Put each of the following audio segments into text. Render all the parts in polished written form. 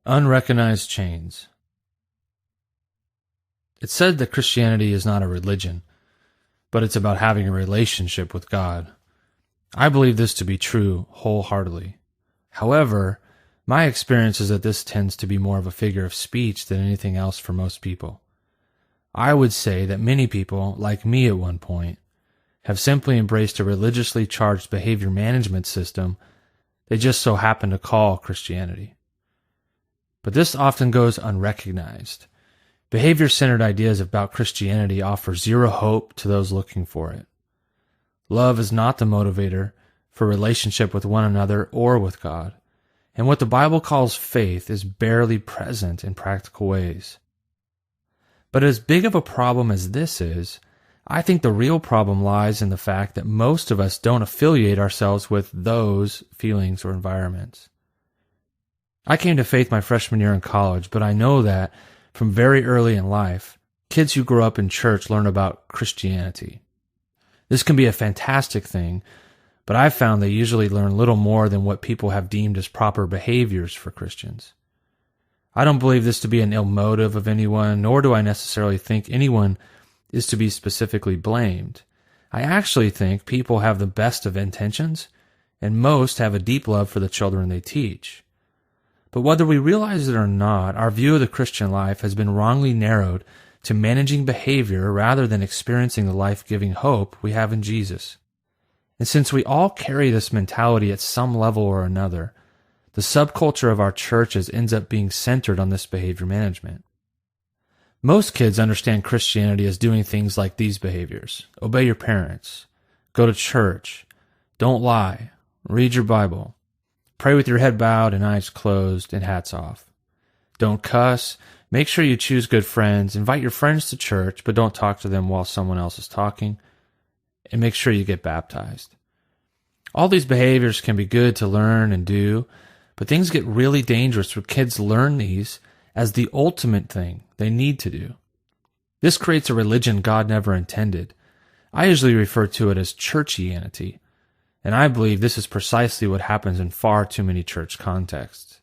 Unrecognized chains. It's said that Christianity is not a religion, but it's about having a relationship with God. I believe this to be true wholeheartedly. However, my experience is that this tends to be more of a figure of speech than anything else for most people. I would say that many people, like me at one point, have simply embraced a religiously charged behavior management system they just so happen to call Christianity. But this often goes unrecognized. Behavior-centered ideas about Christianity offer zero hope to those looking for it. Love is not the motivator for relationship with one another or with God, and what the Bible calls faith is barely present in practical ways. But as big of a problem as this is, I think the real problem lies in the fact that most of us don't affiliate ourselves with those feelings or environments. I came to faith my freshman year in college, but I know that from very early in life, kids who grow up in church learn about Christianity. This can be a fantastic thing, but I've found they usually learn little more than what people have deemed as proper behaviors for Christians. I don't believe this to be an ill motive of anyone, nor do I necessarily think anyone is to be specifically blamed. I actually think people have the best of intentions, and most have a deep love for the children they teach. But whether we realize it or not, our view of the Christian life has been wrongly narrowed to managing behavior rather than experiencing the life-giving hope we have in Jesus. And since we all carry this mentality at some level or another, the subculture of our churches ends up being centered on this behavior management. Most kids understand Christianity as doing things like these behaviors: obey your parents, go to church, don't lie, read your Bible, pray with your head bowed and eyes closed and hats off. Don't cuss, make sure you choose good friends, invite your friends to church, but don't talk to them while someone else is talking, and make sure you get baptized. All these behaviors can be good to learn and do, but things get really dangerous when kids learn these as the ultimate thing they need to do. This creates a religion God never intended. I usually refer to it as churchianity, and I believe this is precisely what happens in far too many church contexts.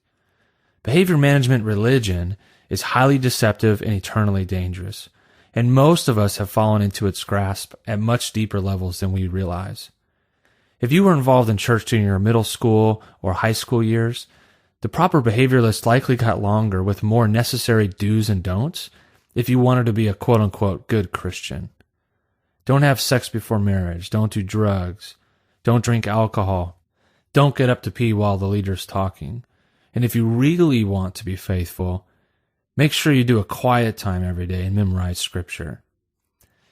Behavior management religion is highly deceptive and eternally dangerous, and most of us have fallen into its grasp at much deeper levels than we realize. If you were involved in church during your middle school or high school years, the proper behavior list likely got longer with more necessary do's and don'ts if you wanted to be a quote-unquote good Christian. Don't have sex before marriage. Don't do drugs. Don't drink alcohol. Don't get up to pee while the leader's talking. And if you really want to be faithful, make sure you do a quiet time every day and memorize scripture.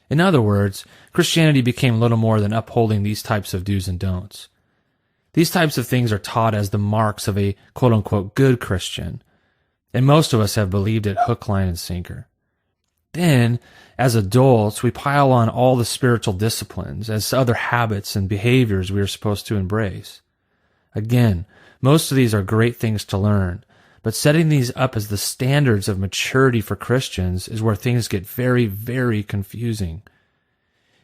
In other words, Christianity became little more than upholding these types of do's and don'ts. These types of things are taught as the marks of a quote-unquote good Christian, and most of us have believed it hook, line, and sinker. Then, as adults, we pile on all the spiritual disciplines as other habits and behaviors we are supposed to embrace. Again, most of these are great things to learn, but setting these up as the standards of maturity for Christians is where things get very, very confusing.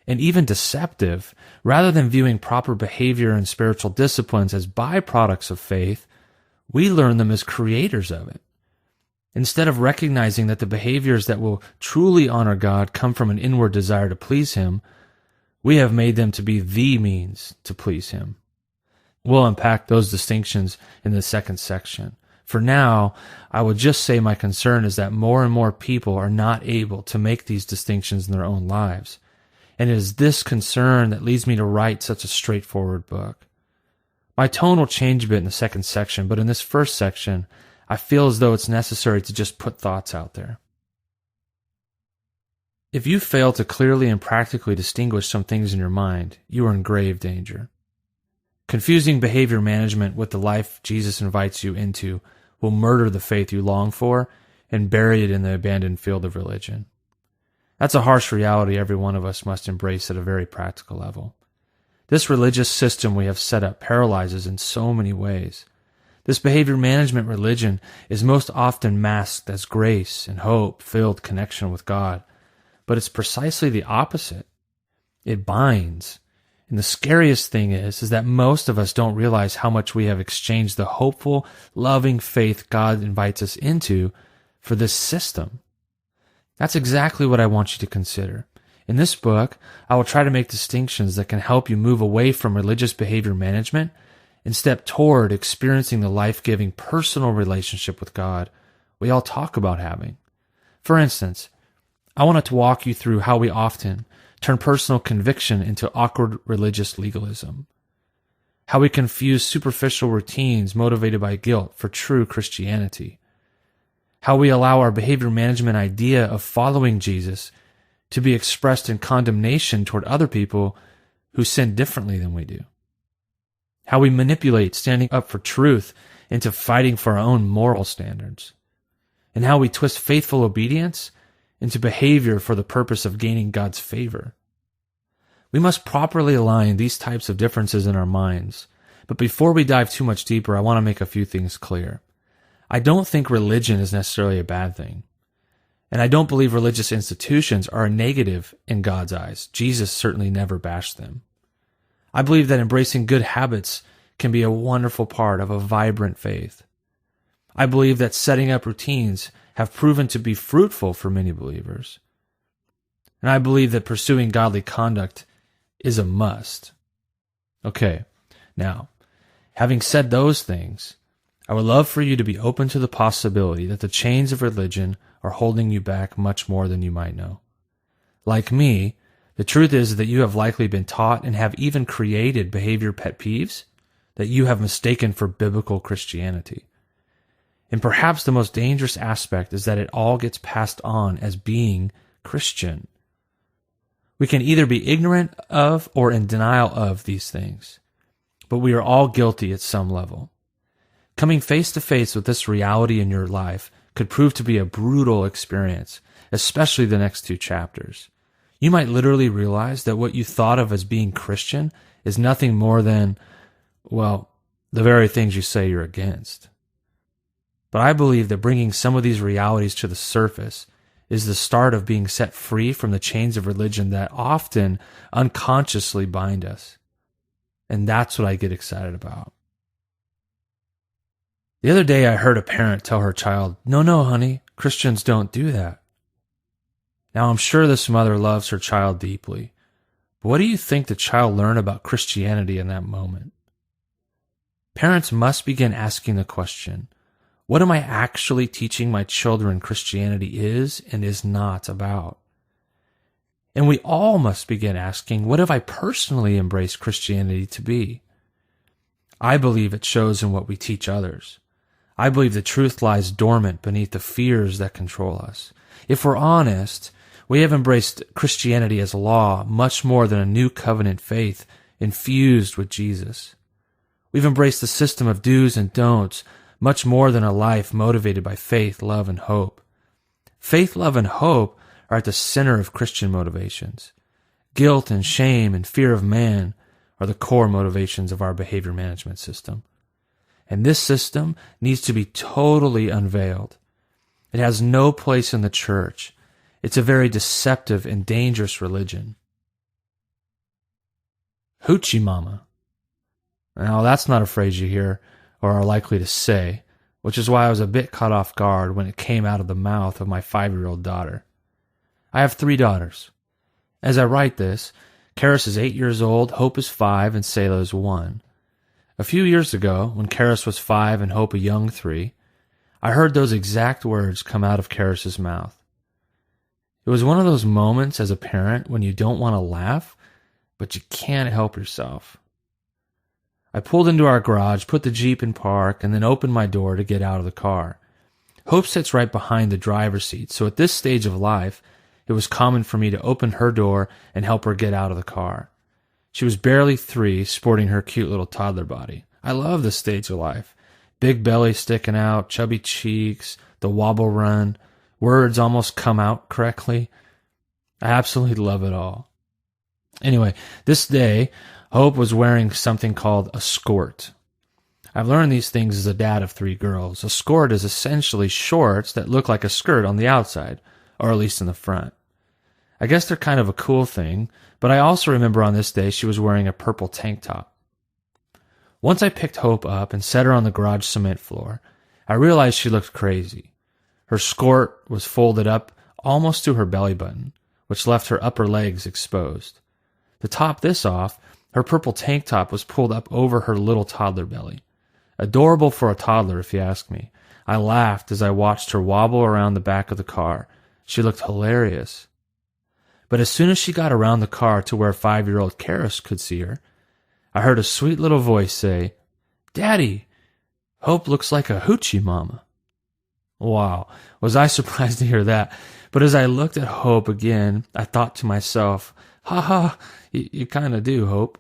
And even deceptive. Rather than viewing proper behavior and spiritual disciplines as byproducts of faith, we learn them as creators of it. Instead of recognizing that the behaviors that will truly honor God come from an inward desire to please Him, we have made them to be the means to please Him. We'll unpack those distinctions in the second section. For now, I would just say my concern is that more and more people are not able to make these distinctions in their own lives. And it is this concern that leads me to write such a straightforward book. My tone will change a bit in the second section, but in this first section, I feel as though it's necessary to just put thoughts out there. If you fail to clearly and practically distinguish some things in your mind, you are in grave danger. Confusing behavior management with the life Jesus invites you into will murder the faith you long for and bury it in the abandoned field of religion. That's a harsh reality every one of us must embrace at a very practical level. This religious system we have set up paralyzes in so many ways. This behavior management religion is most often masked as grace and hope-filled connection with God, but it's precisely the opposite. It binds, And the scariest thing is that most of us don't realize how much we have exchanged the hopeful, loving faith God invites us into for this system. That's exactly what I want you to consider. In this book, I will try to make distinctions that can help you move away from religious behavior management and step toward experiencing the life-giving personal relationship with God we all talk about having. For instance, I wanted to walk you through how we often turn personal conviction into awkward religious legalism, how we confuse superficial routines motivated by guilt for true Christianity, how we allow our behavior management idea of following Jesus to be expressed in condemnation toward other people who sin differently than we do, how we manipulate standing up for truth into fighting for our own moral standards, and how we twist faithful obedience into behavior for the purpose of gaining God's favor. We must properly align these types of differences in our minds, but before we dive too much deeper, I want to make a few things clear. I don't think religion is necessarily a bad thing, and I don't believe religious institutions are a negative in God's eyes. Jesus certainly never bashed them. I believe that embracing good habits can be a wonderful part of a vibrant faith. I believe that setting up routines have proven to be fruitful for many believers. And I believe that pursuing godly conduct is a must. Okay, now, having said those things, I would love for you to be open to the possibility that the chains of religion are holding you back much more than you might know. Like me, the truth is that you have likely been taught and have even created behavior pet peeves that you have mistaken for biblical Christianity. And perhaps the most dangerous aspect is that it all gets passed on as being Christian. We can either be ignorant of or in denial of these things, but we are all guilty at some level. Coming face to face with this reality in your life could prove to be a brutal experience, especially the next two chapters. You might literally realize that what you thought of as being Christian is nothing more than, well, the very things you say you're against. But I believe that bringing some of these realities to the surface is the start of being set free from the chains of religion that often unconsciously bind us. And that's what I get excited about. The other day I heard a parent tell her child, No, honey, Christians don't do that. Now I'm sure this mother loves her child deeply, but what do you think the child learned about Christianity in that moment? Parents must begin asking the question, what am I actually teaching my children Christianity is and is not about? And we all must begin asking, what have I personally embraced Christianity to be? I believe it shows in what we teach others. I believe the truth lies dormant beneath the fears that control us. If we're honest, we have embraced Christianity as law much more than a new covenant faith infused with Jesus. We've embraced the system of do's and don'ts much more than a life motivated by faith, love, and hope. Faith, love, and hope are at the center of Christian motivations. Guilt and shame and fear of man are the core motivations of our behavior management system. And this system needs to be totally unveiled. It has no place in the church. It's a very deceptive and dangerous religion. Hoochie mama. Now, that's not a phrase you hear or are likely to say, which is why I was a bit caught off guard when it came out of the mouth of my 5-year-old daughter. I have 3 daughters. As I write this, Karis is 8 years old, Hope is 5, and Selah is 1. A few years ago, when Karis was 5 and Hope a young 3, I heard those exact words come out of Karis's mouth. It was one of those moments as a parent when you don't want to laugh, but you can't help yourself. I pulled into our garage, put the Jeep in park, and then opened my door to get out of the car. Hope sits right behind the driver's seat, so at this stage of life, it was common for me to open her door and help her get out of the car. She was barely 3, sporting her cute little toddler body. I love this stage of life. Big belly sticking out, chubby cheeks, the wobble run, words almost come out correctly. I absolutely love it all. Anyway, this day, Hope was wearing something called a skort. I've learned these things as a dad of 3 girls. A skort is essentially shorts that look like a skirt on the outside, or at least in the front. I guess they're kind of a cool thing, but I also remember on this day she was wearing a purple tank top. Once I picked Hope up and set her on the garage cement floor, I realized she looked crazy. Her skirt was folded up almost to her belly button, which left her upper legs exposed. To top this off, her purple tank top was pulled up over her little toddler belly. Adorable for a toddler, if you ask me. I laughed as I watched her wobble around the back of the car. She looked hilarious. But as soon as she got around the car to where 5-year-old Karis could see her, I heard a sweet little voice say, "Daddy, Hope looks like a hoochie mama." Wow, was I surprised to hear that. But as I looked at Hope again, I thought to myself, ha ha, you kind of do, Hope.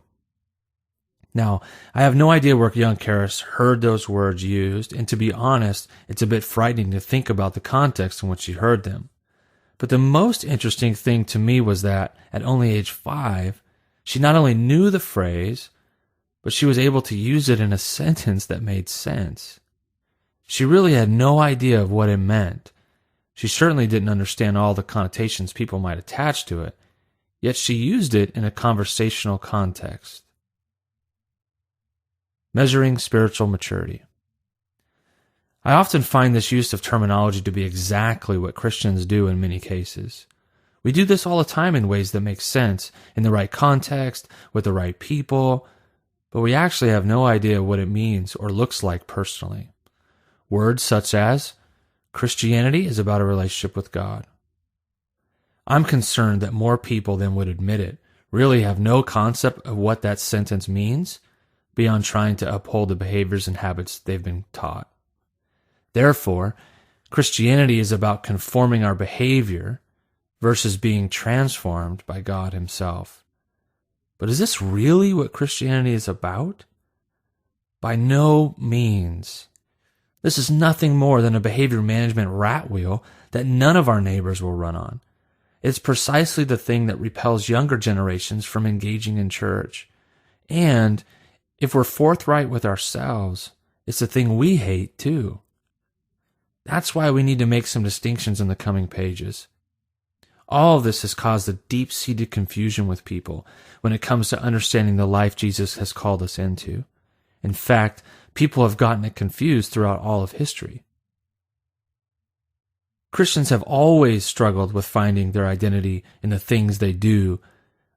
Now, I have no idea where young Karis heard those words used, and to be honest, it's a bit frightening to think about the context in which she heard them. But the most interesting thing to me was that, at only age 5, she not only knew the phrase, but she was able to use it in a sentence that made sense. She really had no idea of what it meant. She certainly didn't understand all the connotations people might attach to it, yet she used it in a conversational context. Measuring spiritual maturity. I often find this use of terminology to be exactly what Christians do in many cases. We do this all the time in ways that make sense, in the right context, with the right people, but we actually have no idea what it means or looks like personally. Words such as, Christianity is about a relationship with God. I'm concerned that more people than would admit it really have no concept of what that sentence means beyond trying to uphold the behaviors and habits they've been taught. Therefore, Christianity is about conforming our behavior versus being transformed by God Himself. But is this really what Christianity is about? By no means. This is nothing more than a behavior management rat wheel that none of our neighbors will run on. It's precisely the thing that repels younger generations from engaging in church. And if we're forthright with ourselves, it's the thing we hate too. That's why we need to make some distinctions in the coming pages. All of this has caused a deep-seated confusion with people when it comes to understanding the life Jesus has called us into. In fact, people have gotten it confused throughout all of history. Christians have always struggled with finding their identity in the things they do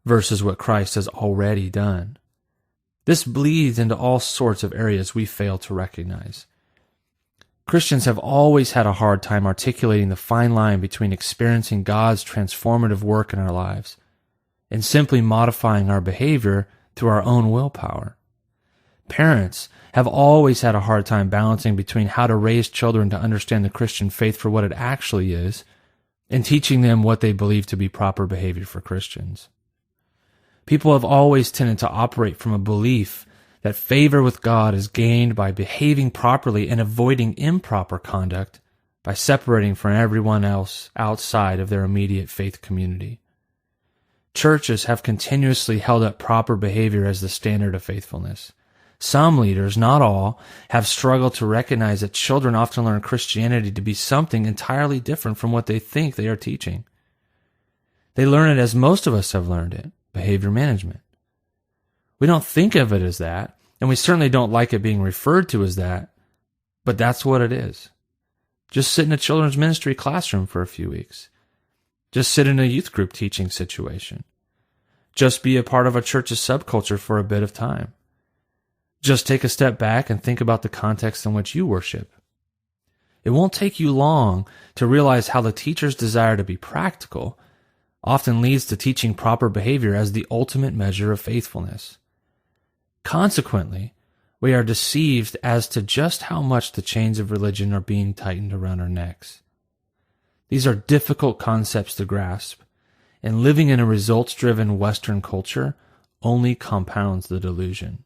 versus what Christ has already done. This bleeds into all sorts of areas we fail to recognize. Christians have always had a hard time articulating the fine line between experiencing God's transformative work in our lives and simply modifying our behavior through our own willpower. Parents have always had a hard time balancing between how to raise children to understand the Christian faith for what it actually is and teaching them what they believe to be proper behavior for Christians. People have always tended to operate from a belief that favor with God is gained by behaving properly and avoiding improper conduct by separating from everyone else outside of their immediate faith community. Churches have continuously held up proper behavior as the standard of faithfulness. Some leaders, not all, have struggled to recognize that children often learn Christianity to be something entirely different from what they think they are teaching. They learn it as most of us have learned it, behavior management. We don't think of it as that, and we certainly don't like it being referred to as that, but that's what it is. Just sit in a children's ministry classroom for a few weeks. Just sit in a youth group teaching situation. Just be a part of a church's subculture for a bit of time. Just take a step back and think about the context in which you worship. It won't take you long to realize how the teacher's desire to be practical often leads to teaching proper behavior as the ultimate measure of faithfulness. Consequently, we are deceived as to just how much the chains of religion are being tightened around our necks. These are difficult concepts to grasp, and living in a results-driven Western culture only compounds the delusion.